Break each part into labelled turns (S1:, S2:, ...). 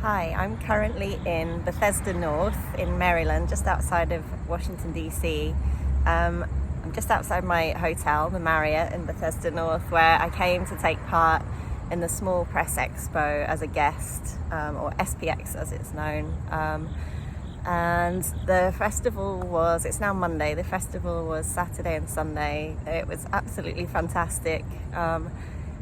S1: Hi, I'm currently in Bethesda North in Maryland, just outside of Washington, D.C. I'm just outside my hotel, the Marriott in Bethesda North, where I came to take part in the Small Press Expo as a guest, or SPX as it's known. And the festival it's now Monday, the festival was Saturday and Sunday. It was absolutely fantastic.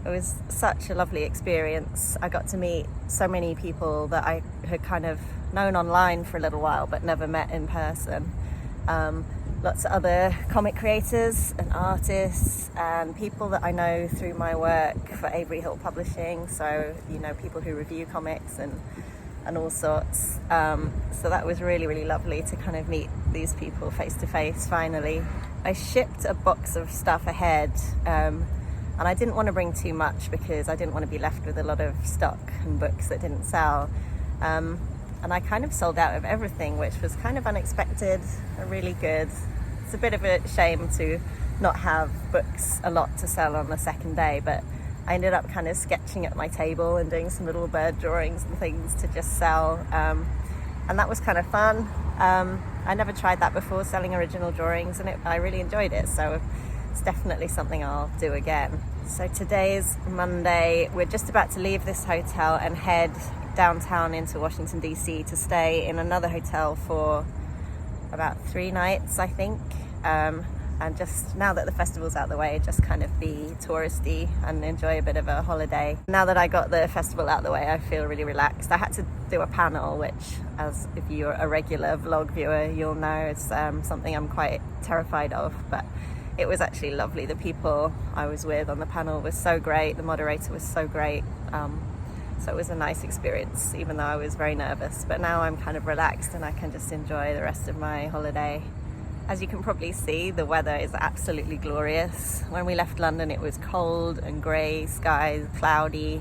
S1: It was such a lovely experience. I got to meet so many people that I had kind of known online for a little while but never met in person. Lots of other comic creators and artists and people that I know through my work for Avery Hill Publishing, so people who review comics and all sorts. So that was really, really lovely to kind of meet these people face to face finally. I shipped a box of stuff ahead, and I didn't want to bring too much because I didn't want to be left with a lot of stock and books that didn't sell. And I kind of sold out of everything, which was kind of unexpected and really good. It's a bit of a shame to not have books a lot to sell on the second day, but I ended up kind of sketching at my table and doing some little bird drawings and things to just sell. And that was kind of fun. I never tried that before, selling original drawings, and I really enjoyed it. So it's definitely something I'll do again. So today's Monday. We're just about to leave this hotel and head downtown into Washington, D.C. to stay in another hotel for about 3 nights, I think. And just now that the festival's out the way, just kind of be touristy and enjoy a bit of a holiday. Now that I got the festival out the way, I feel really relaxed. I had to do a panel, which, as if you're a regular vlog viewer, you'll know is something I'm quite terrified of, but it was actually lovely. The people I was with on the panel was so great. The moderator was so great. So it was a nice experience, even though I was very nervous. But now I'm kind of relaxed and I can just enjoy the rest of my holiday. As you can probably see, the weather is absolutely glorious. When we left London, it was cold and grey skies, cloudy.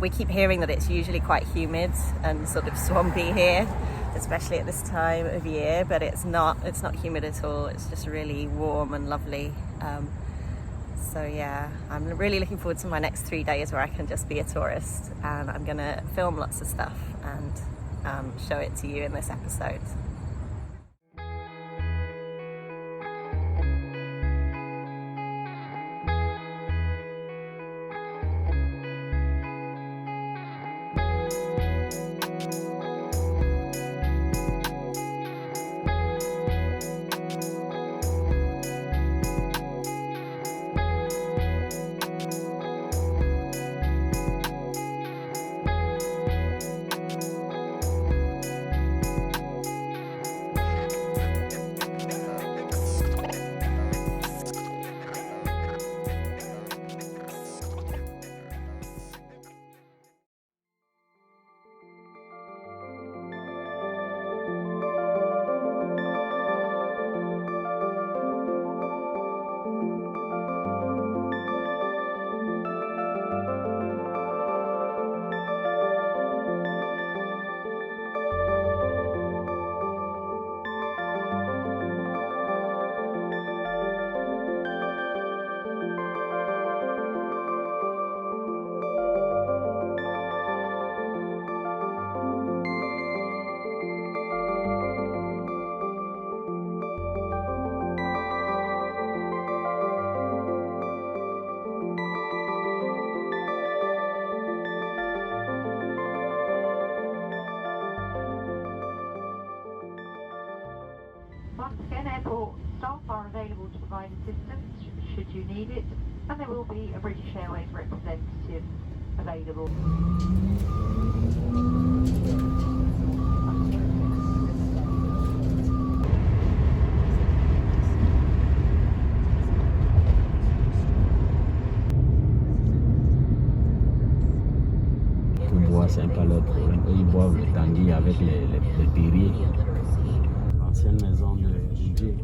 S1: We keep hearing that it's usually quite humid and sort of swampy here, especially at this time of year, but it's not humid at all. It's just really warm and lovely. So yeah, I'm really looking forward to my next 3 days where I can just be a tourist, and I'm gonna film lots of stuff and show it to you in this episode.
S2: Once again, airport staff are available to provide assistance should you need it, and there will be a British Airways representative available.
S3: Pour boire, c'est pas leur problème. Eux, ils boivent le tanguy avec les périers. Ancienne maison de DJ.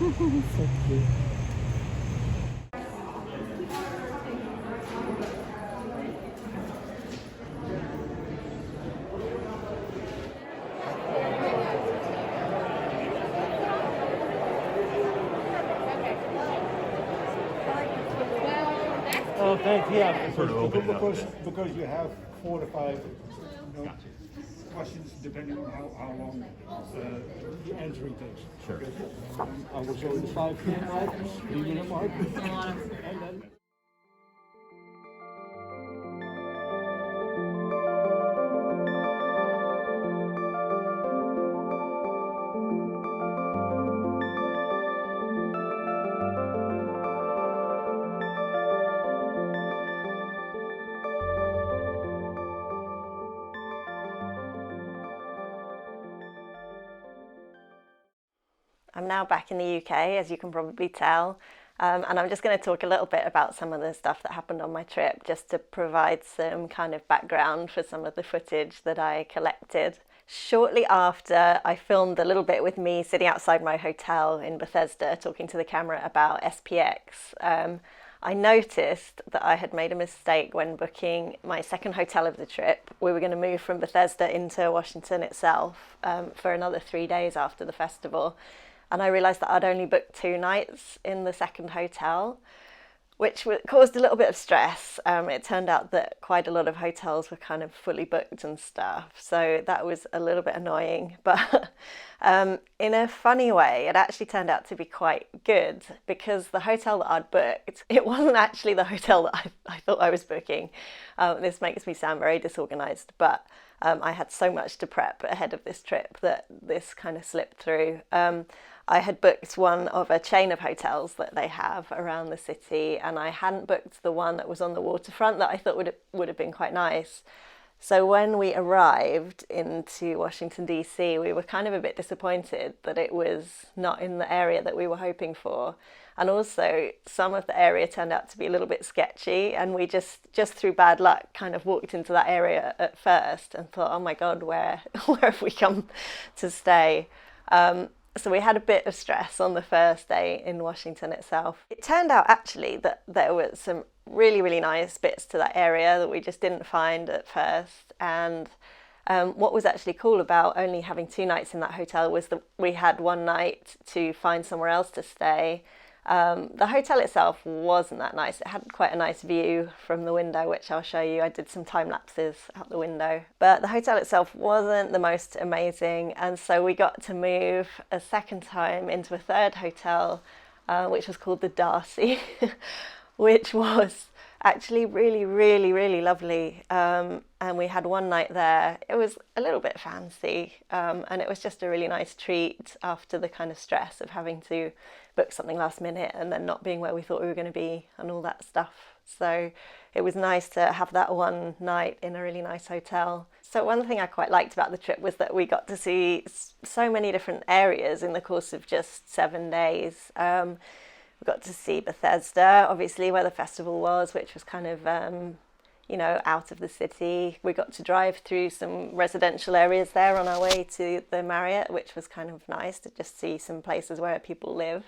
S3: So cute.
S4: Oh, thanks. Yeah,
S5: Sort of open it up.
S4: because you have 4 to 5 questions depending on how long the answering takes.
S5: Sure.
S4: I will show you the 5-minute mark, 3-minute mark, and then.
S1: I'm now back in the UK, as you can probably tell, and I'm just going to talk a little bit about some of the stuff that happened on my trip, just to provide some kind of background for some of the footage that I collected. Shortly after, I filmed a little bit with me sitting outside my hotel in Bethesda talking to the camera about SPX. I noticed that I had made a mistake when booking my second hotel of the trip. We were going to move from Bethesda into Washington itself for another 3 days after the festival. And I realised that I'd only booked 2 nights in the second hotel, which caused a little bit of stress. It turned out that quite a lot of hotels were kind of fully booked and stuff, so that was a little bit annoying. But in a funny way, it actually turned out to be quite good, because the hotel that I'd booked, it wasn't actually the hotel that I thought I was booking. This makes me sound very disorganised, but I had so much to prep ahead of this trip that this kind of slipped through. I had booked one of a chain of hotels that they have around the city, and I hadn't booked the one that was on the waterfront that I thought would have been quite nice. So when we arrived into Washington DC, we were kind of a bit disappointed that it was not in the area that we were hoping for. And also some of the area turned out to be a little bit sketchy, and we just through bad luck kind of walked into that area at first and thought, oh my God, where have we come to stay? So we had a bit of stress on the first day in Washington itself. It turned out actually that there were some really, really nice bits to that area that we just didn't find at first. And what was actually cool about only having 2 nights in that hotel was that we had 1 night to find somewhere else to stay. The hotel itself wasn't that nice. It had quite a nice view from the window, which I'll show you. I did some time lapses out the window. But the hotel itself wasn't the most amazing, and so we got to move a second time into a third hotel, which was called the Darcy, which was actually really, really, really lovely. And we had 1 night there. It was a little bit fancy, and it was just a really nice treat after the kind of stress of having to book something last minute and then not being where we thought we were going to be and all that stuff. So it was nice to have that 1 night in a really nice hotel. So one thing I quite liked about the trip was that we got to see so many different areas in the course of just 7 days. We got to see Bethesda, obviously, where the festival was, which was kind of out of the city. We got to drive through some residential areas there on our way to the Marriott, which was kind of nice to just see some places where people live,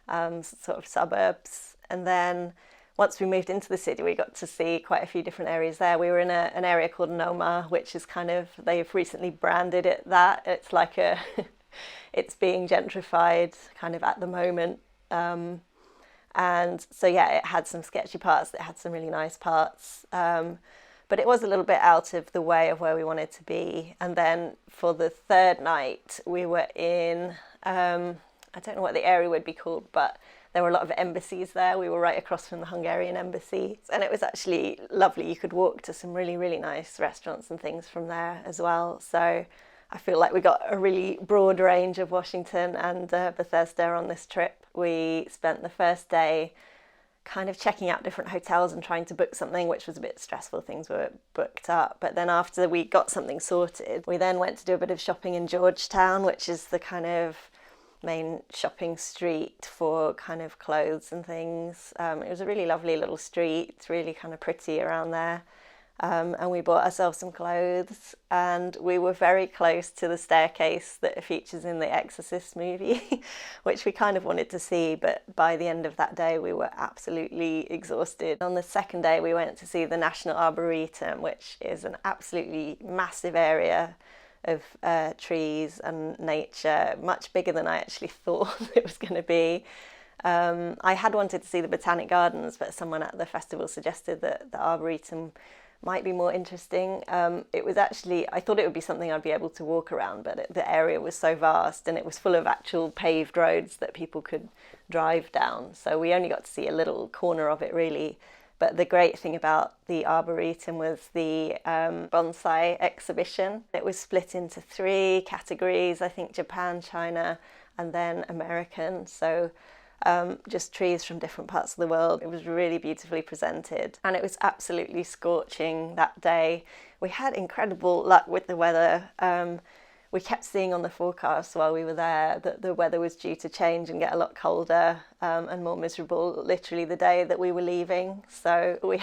S1: sort of suburbs. And then once we moved into the city, we got to see quite a few different areas there. We were in an area called Noma, which is kind of, they've recently branded it that. It's like it's being gentrified kind of at the moment. And so, yeah, it had some sketchy parts, it had some really nice parts, but it was a little bit out of the way of where we wanted to be. And then for the third night, we were in, I don't know what the area would be called, but there were a lot of embassies there. We were right across from the Hungarian embassy, and it was actually lovely. You could walk to some really, really nice restaurants and things from there as well. So I feel like we got a really broad range of Washington and Bethesda on this trip. We spent the first day kind of checking out different hotels and trying to book something, which was a bit stressful. Things were booked up. But then after we got something sorted, we then went to do a bit of shopping in Georgetown, which is the kind of main shopping street for kind of clothes and things. It was a really lovely little street. It's really kind of pretty around there. And we bought ourselves some clothes, and we were very close to the staircase that features in the Exorcist movie, which we kind of wanted to see, but by the end of that day we were absolutely exhausted. On the second day we went to see the National Arboretum, which is an absolutely massive area of trees and nature, much bigger than I actually thought it was going to be. I had wanted to see the Botanic Gardens, but someone at the festival suggested that the Arboretum might be more interesting. It was actually, I thought it would be something I'd be able to walk around, but the area was so vast and it was full of actual paved roads that people could drive down. So we only got to see a little corner of it really. But the great thing about the Arboretum was the bonsai exhibition. It was split into 3 categories, I think Japan, China, and then American. So just trees from different parts of the world. It was really beautifully presented, and it was absolutely scorching that day. We had incredible luck with the weather. We kept seeing on the forecast while we were there that the weather was due to change and get a lot colder and more miserable literally the day that we were leaving. So we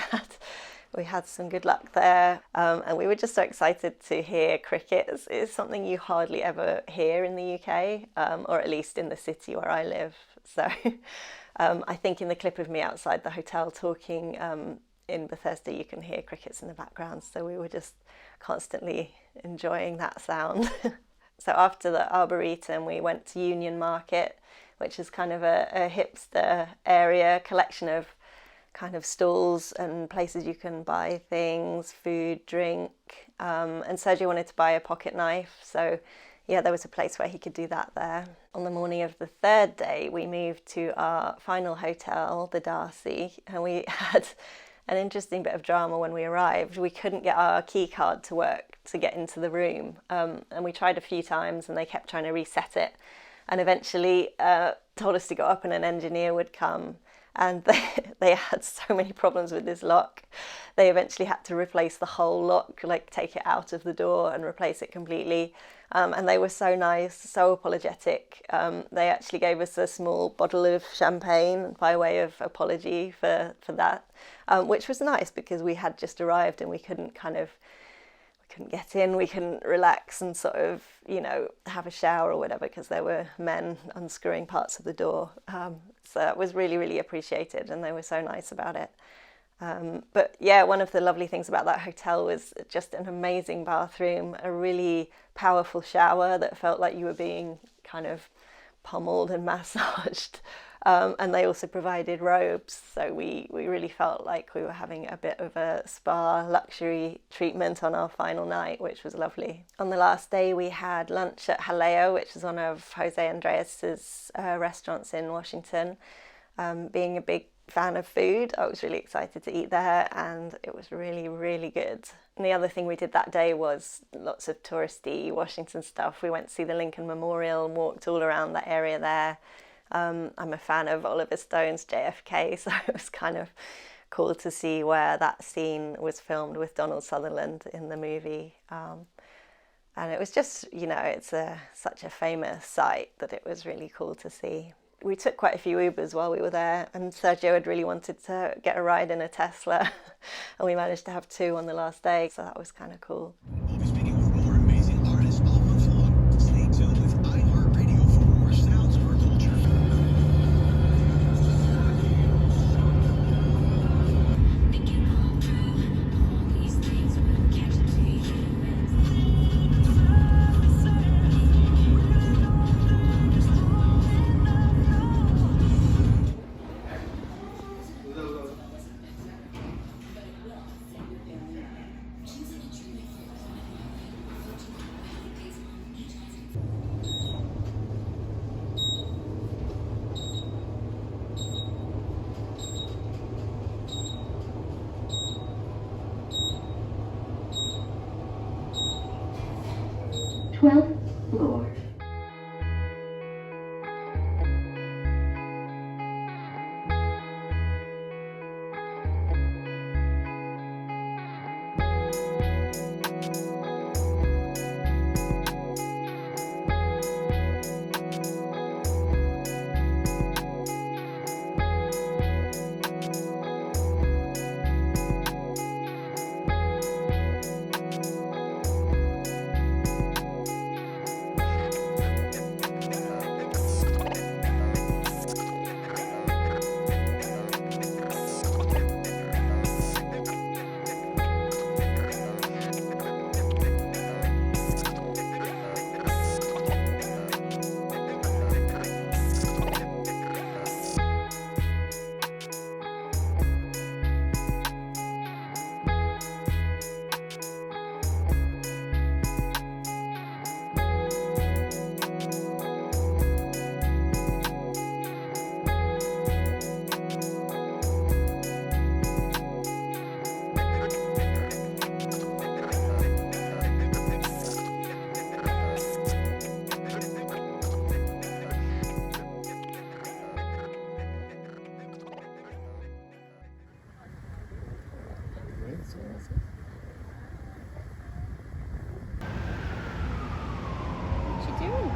S1: had some good luck there, and we were just so excited to hear crickets. It's something you hardly ever hear in the UK, or at least in the city where I live. So I think in the clip of me outside the hotel talking in Bethesda, you can hear crickets in the background. So we were just constantly enjoying that sound. So after the Arboretum, we went to Union Market, which is kind of a hipster area, collection of kind of stalls and places you can buy things, food, drink. And Sergio wanted to buy a pocket knife. So yeah, there was a place where he could do that there. On the morning of the 3rd day, we moved to our final hotel, the Darcy, and we had an interesting bit of drama when we arrived. We couldn't get our key card to work to get into the room, and we tried a few times and they kept trying to reset it, and eventually told us to go up and an engineer would come. And they had so many problems with this lock. They eventually had to replace the whole lock, like take it out of the door and replace it completely. And they were so nice, so apologetic. They actually gave us a small bottle of champagne by way of apology for that, which was nice because we had just arrived and we couldn't get in, we couldn't relax and sort of, have a shower or whatever because there were men unscrewing parts of the door. So that was really, really appreciated and they were so nice about it. But yeah, one of the lovely things about that hotel was just an amazing bathroom, a really powerful shower that felt like you were being kind of pummeled and massaged. And they also provided robes, so we really felt like we were having a bit of a spa luxury treatment on our final night, which was lovely. On the last day we had lunch at Jaleo, which is one of Jose Andreas's restaurants in Washington. Being a big fan of food, I was really excited to eat there, and it was really, really good. And the other thing we did that day was lots of touristy Washington stuff. We went to see the Lincoln Memorial and walked all around that area there. I'm a fan of Oliver Stone's JFK, so it was kind of cool to see where that scene was filmed with Donald Sutherland in the movie. And it was just, it's such a famous site that it was really cool to see. We took quite a few Ubers while we were there, and Sergio had really wanted to get a ride in a Tesla, and we managed to have 2 on the last day, so that was kind of cool.
S5: We'll be speaking with more amazing artists all month long. Stay tuned with iHeartRadio for more sounds of our culture.
S2: Floor.
S1: What's she doing?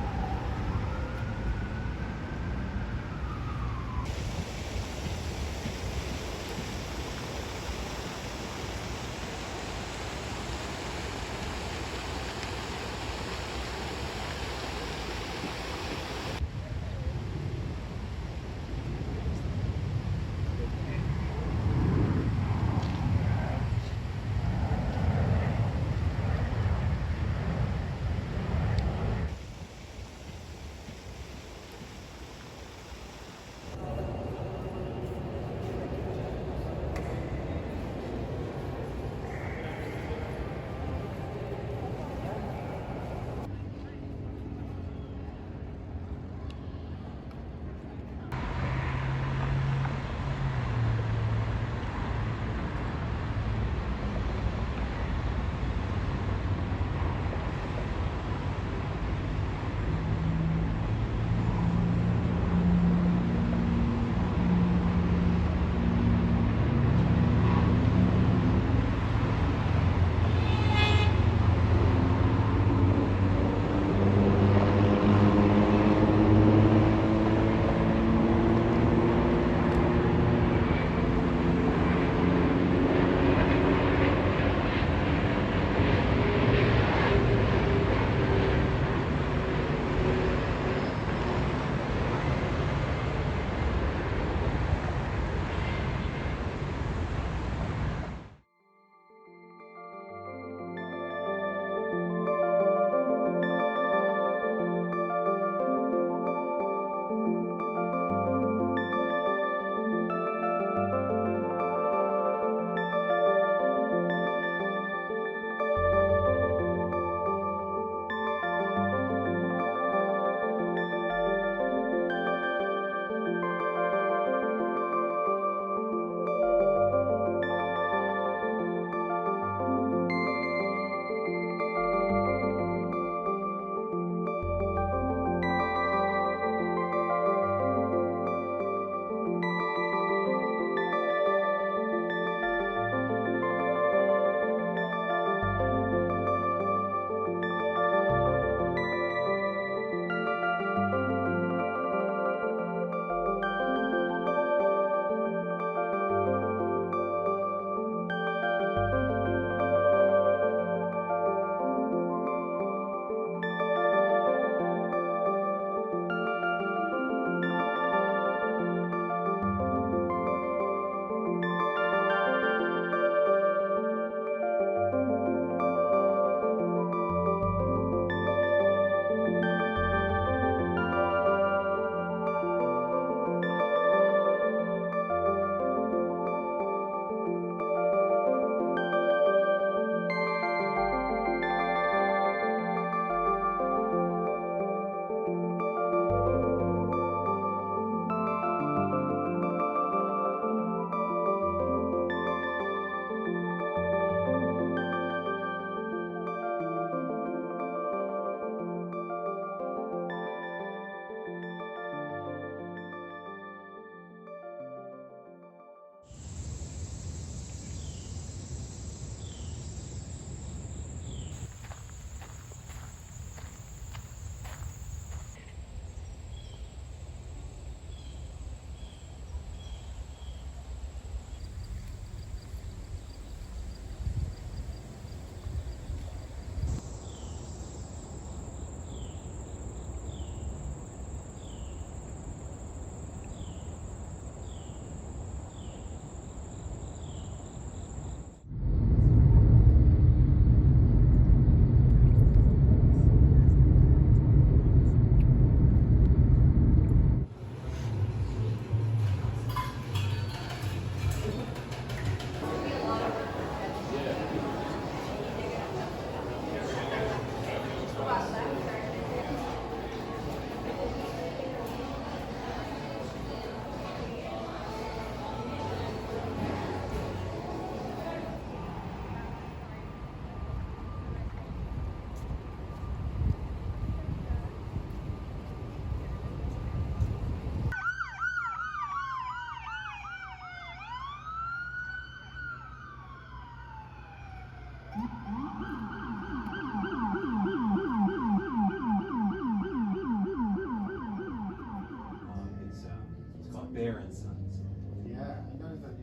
S6: Bear and Sons.
S7: Yeah, I know that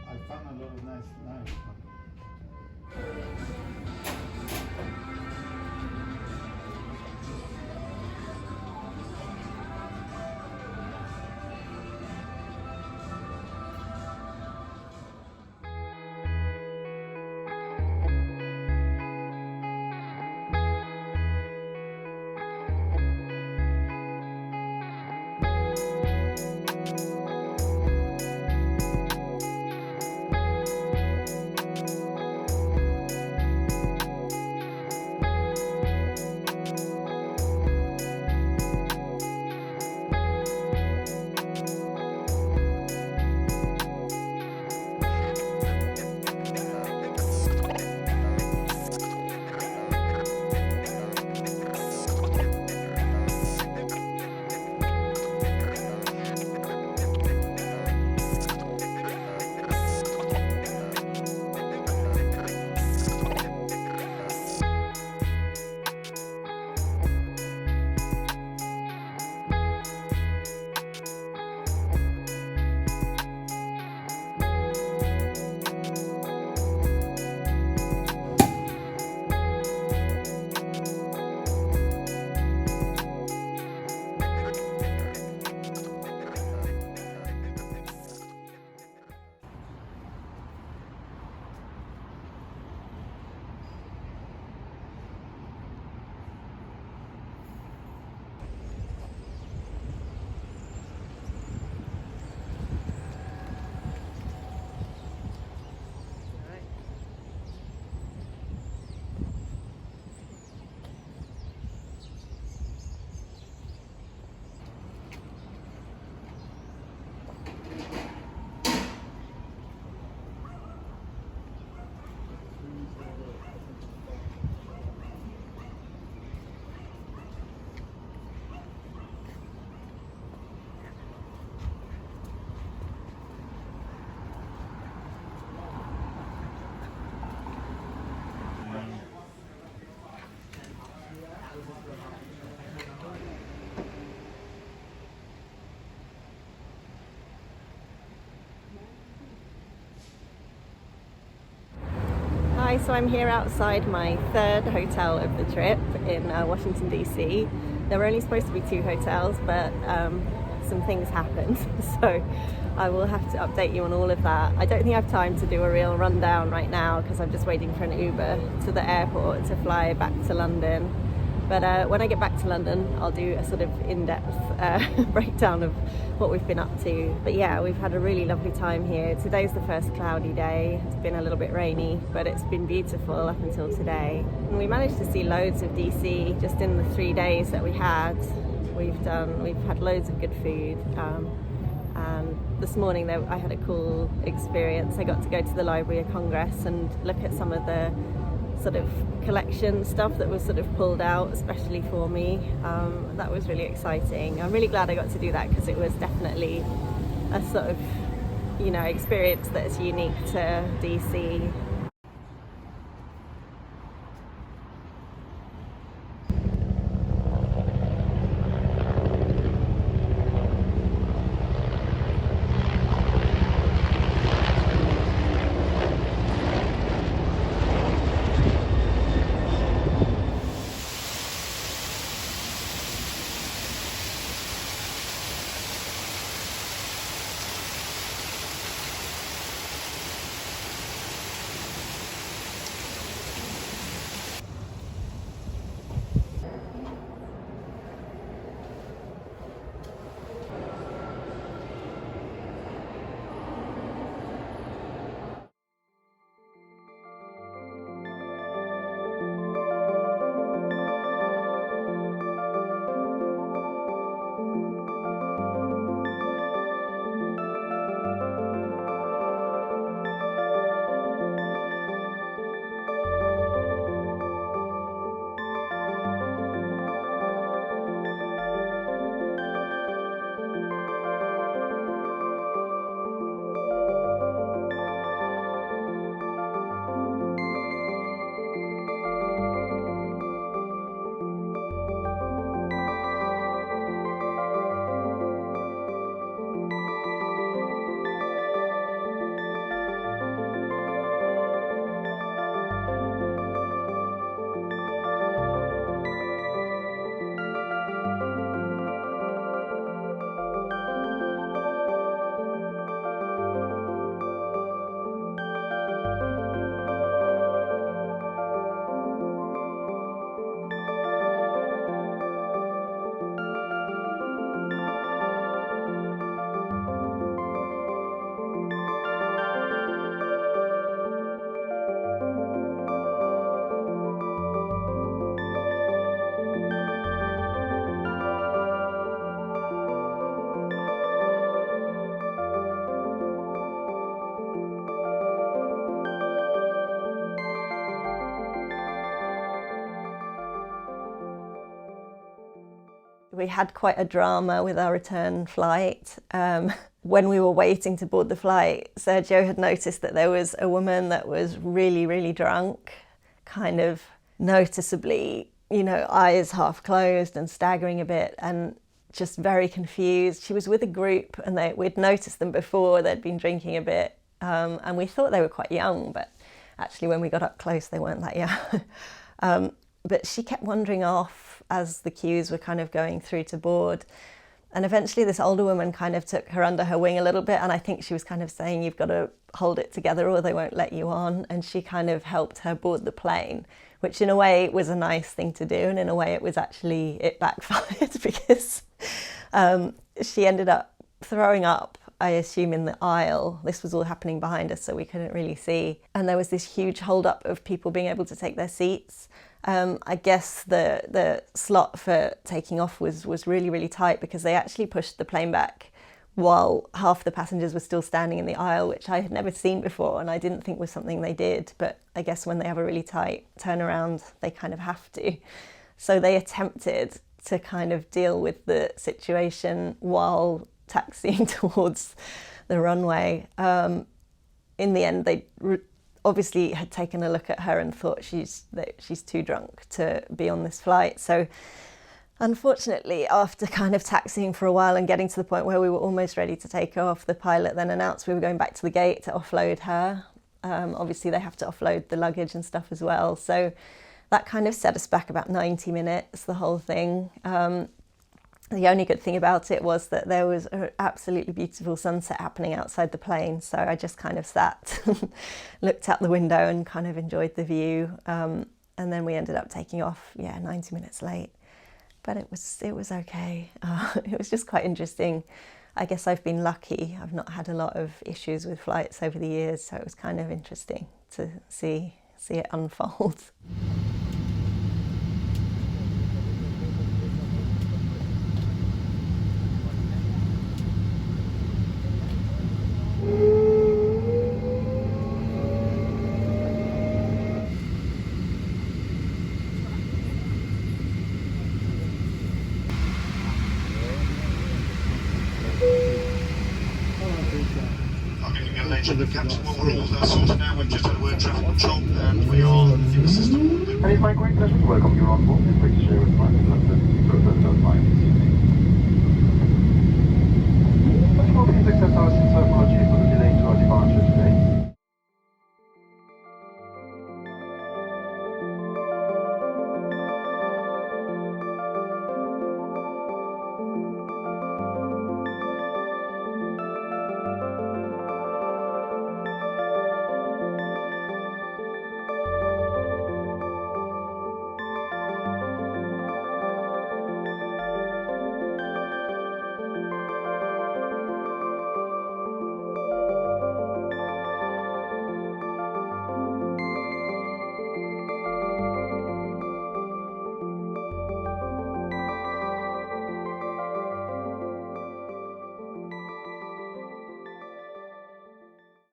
S7: I found a lot of nice knives.
S1: Hi, so I'm here outside my third hotel of the trip in Washington DC. There were only supposed to be 2 hotels, but some things happened, so I will have to update you on all of that. I don't think I have time to do a real rundown right now because I'm just waiting for an Uber to the airport to fly back to London. But when I get back to London, I'll do a sort of in-depth breakdown of what we've been up to. But yeah, we've had a really lovely time here. Today's the first cloudy day. It's been a little bit rainy, but it's been beautiful up until today. And we managed to see loads of DC just in the 3 days that we had. We've had loads of good food. And this morning I had a cool experience. I got to go to the Library of Congress and look at some of the sort of collection stuff that was sort of pulled out especially for me. That was really exciting. I'm really glad I got to do that because it was definitely a sort of, you know, experience that's unique to DC. We had quite a drama with our return flight. When we were waiting to board the flight, Sergio had noticed that there was a woman that was really, really drunk, kind of noticeably, eyes half closed and staggering a bit and just very confused. She was with a group and we'd noticed them before, they'd been drinking a bit, and we thought they were quite young, but actually when we got up close they weren't that young. But she kept wandering off as the queues were kind of going through to board. And eventually this older woman kind of took her under her wing a little bit, and I think she was kind of saying, you've got to hold it together or they won't let you on. And she kind of helped her board the plane, which in a way was a nice thing to do, and in a way it backfired because she ended up throwing up, I assume, in the aisle. This was all happening behind us, so we couldn't really see. And there was this huge hold up of people being able to take their seats. I guess the slot for taking off was really, really tight because they actually pushed the plane back while half the passengers were still standing in the aisle, which I had never seen before and I didn't think was something they did. But I guess when they have a really tight turnaround, they kind of have to. So they attempted to kind of deal with the situation while taxiing towards the runway. In the end, they obviously had taken a look at her and thought she's too drunk to be on this flight. So unfortunately, after kind of taxiing for a while and getting to the point where we were almost ready to take off, the pilot then announced we were going back to the gate to offload her. Obviously they have to offload the luggage and stuff as well. So that kind of set us back about 90 minutes, the whole thing. The only good thing about it was that there was an absolutely beautiful sunset happening outside the plane. So I just kind of sat, looked out the window and kind of enjoyed the view. And then we ended up taking off, 90 minutes late. But it was okay. It was just quite interesting. I guess I've been lucky. I've not had a lot of issues with flights over the years. So it was kind of interesting to see it unfold.
S5: The captain, well, we're all sorted now. We've just had a word traffic control and we are in the system.
S6: And it's my great pleasure to welcome you on board the British Airways Flight 737 9